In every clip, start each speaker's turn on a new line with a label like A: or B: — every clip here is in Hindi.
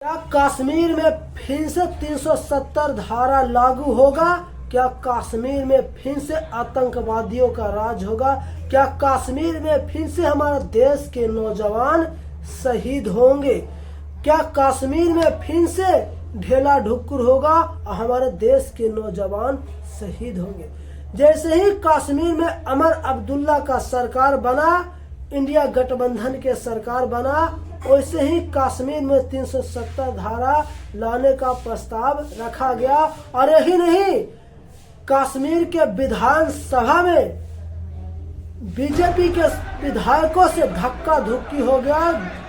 A: क्या कश्मीर में फिर से 370 धारा लागू होगा? क्या कश्मीर में फिर से आतंकवादियों का राज होगा? क्या कश्मीर में फिर से हमारे देश के नौजवान शहीद होंगे? क्या कश्मीर में फिर से ढेला ढुक्कुर होगा और हमारे देश के नौजवान शहीद होंगे? जैसे ही कश्मीर में अमर अब्दुल्ला का सरकार बना, इंडिया गठबंधन के सरकार बना, वैसे ही कश्मीर में 370 धारा लाने का प्रस्ताव रखा गया। और यही नहीं, कश्मीर के विधानसभा में बीजेपी के विधायकों से धक्का धुक्की हो गया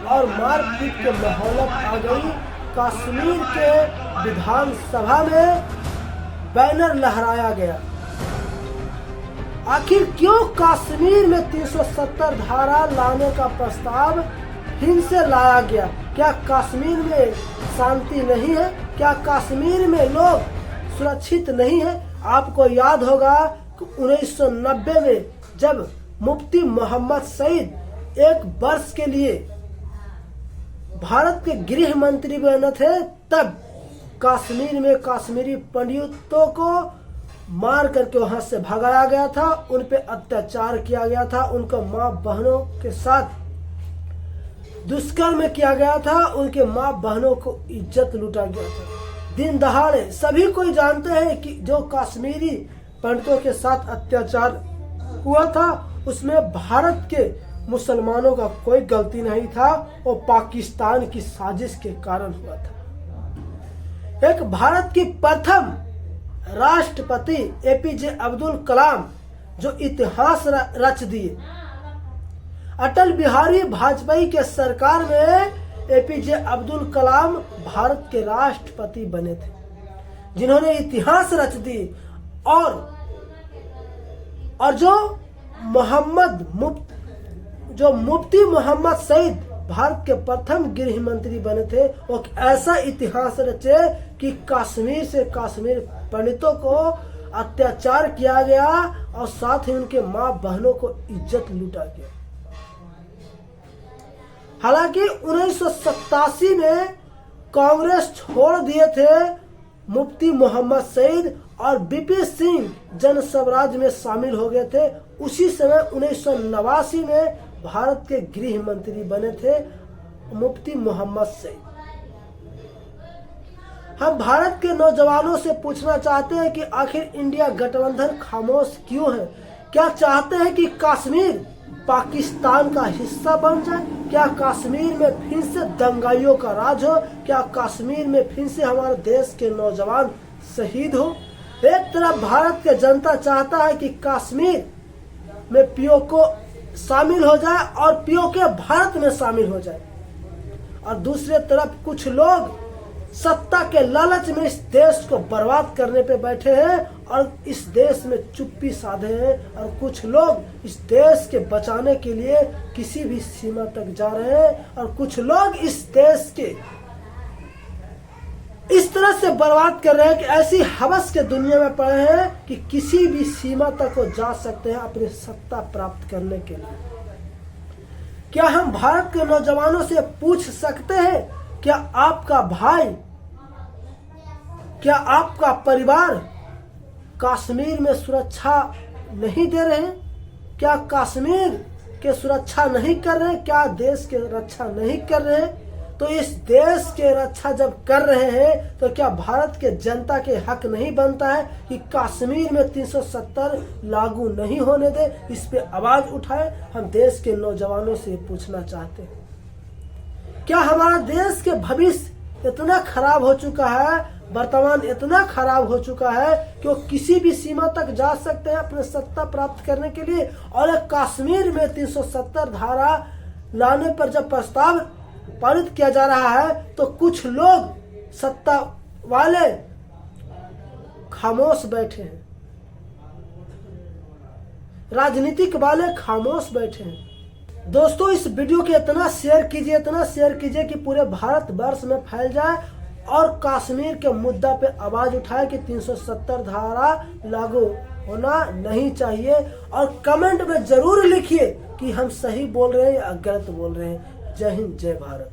A: और मारपीट के माहौल आ गई। कश्मीर के विधानसभा में बैनर लहराया गया। आखिर क्यों कश्मीर में 370 धारा लाने का प्रस्ताव फिर से लाया गया? क्या कश्मीर में शांति नहीं है? क्या कश्मीर में लोग सुरक्षित नहीं है? आपको याद होगा कि 1990 में जब मुफ्ती मोहम्मद सईद एक वर्ष के लिए भारत के गृह मंत्री बने थे, तब कश्मीर में कश्मीरी पंडितों को मार करके वहां से भगाया गया था, उन पे अत्याचार किया गया था, उनको माँ बहनों के साथ दुष्कर्म किया गया था, उनके माँ बहनों को इज्जत लूटा गया था। दिन दहाड़े सभी कोई जानते हैं कि जो कश्मीरी पंडितों के साथ अत्याचार हुआ था, उसमें भारत के मुसलमानों का कोई गलती नहीं था, वो पाकिस्तान की साजिश के कारण हुआ था। एक भारत की प्रथम राष्ट्रपति एपीजे अब्दुल कलाम जो इतिहास रच दिए, अटल बिहारी वाजपेयी के सरकार में एपीजे अब्दुल कलाम भारत के राष्ट्रपति बने थे, जिन्होंने इतिहास रच दी। और जो मुफ्ती मोहम्मद सईद भारत के प्रथम गृह मंत्री बने थे, वो ऐसा इतिहास रचे कि कश्मीर से कश्मीर पंडितों को अत्याचार किया गया और साथ ही उनके माँ बहनों को इज्जत लूटा गया। हालांकि 1987 में कांग्रेस छोड़ दिए थे मुफ्ती मोहम्मद सईद और बीपी सिंह जन स्वराज में शामिल हो गए थे। उसी समय 1989 में भारत के गृह मंत्री बने थे मुफ्ती मोहम्मद सईद। हम भारत के नौजवानों से पूछना चाहते हैं कि आखिर इंडिया गठबंधन खामोश क्यों है? क्या चाहते हैं कि कश्मीर पाकिस्तान का हिस्सा बन जाए? क्या कश्मीर में फिर से दंगाइयों का राज हो? क्या कश्मीर में फिर से हमारे देश के नौजवान शहीद हो? एक तरफ भारत की जनता चाहता है कि कश्मीर में पीओके शामिल हो जाए और पीओके भारत में शामिल हो जाए, और दूसरे तरफ कुछ लोग सत्ता के लालच में इस देश को बर्बाद करने पे बैठे हैं और इस देश में चुप्पी साधे हैं, और कुछ लोग इस देश के बचाने के लिए किसी भी सीमा तक जा रहे हैं, और कुछ लोग इस देश के इस तरह से बर्बाद कर रहे हैं कि ऐसी हवस के दुनिया में पड़े हैं कि किसी भी सीमा तक वो जा सकते हैं अपनी सत्ता प्राप्त करने के लिए। क्या हम भारत के नौजवानों से पूछ सकते हैं, क्या आपका भाई, क्या आपका परिवार कश्मीर में सुरक्षा नहीं दे रहे हैं? क्या कश्मीर के सुरक्षा नहीं कर रहे हैं? क्या देश के रक्षा नहीं कर रहे हैं? तो इस देश के रक्षा जब कर रहे हैं तो क्या भारत के जनता के हक नहीं बनता है कि कश्मीर में 370 लागू नहीं होने दे? इस पे आवाज उठाए। हम देश के नौजवानों से पूछना चाहते हैं, क्या हमारा देश के भविष्य इतना खराब हो चुका है, वर्तमान इतना खराब हो चुका है कि वो किसी भी सीमा तक जा सकते हैं अपने सत्ता प्राप्त करने के लिए? और कश्मीर में 370 धारा लाने पर जब प्रस्ताव पारित किया जा रहा है तो कुछ लोग सत्ता वाले खामोश बैठे हैं, राजनीतिक वाले खामोश बैठे हैं। दोस्तों, इस वीडियो को इतना शेयर कीजिए कि पूरे भारत वर्ष में फैल जाए और कश्मीर के मुद्दा पे आवाज उठाए कि 370 धारा लागू होना नहीं चाहिए। और कमेंट में जरूर लिखिए कि हम सही बोल रहे हैं या गलत बोल रहे हैं। जय हिंद, जय भारत।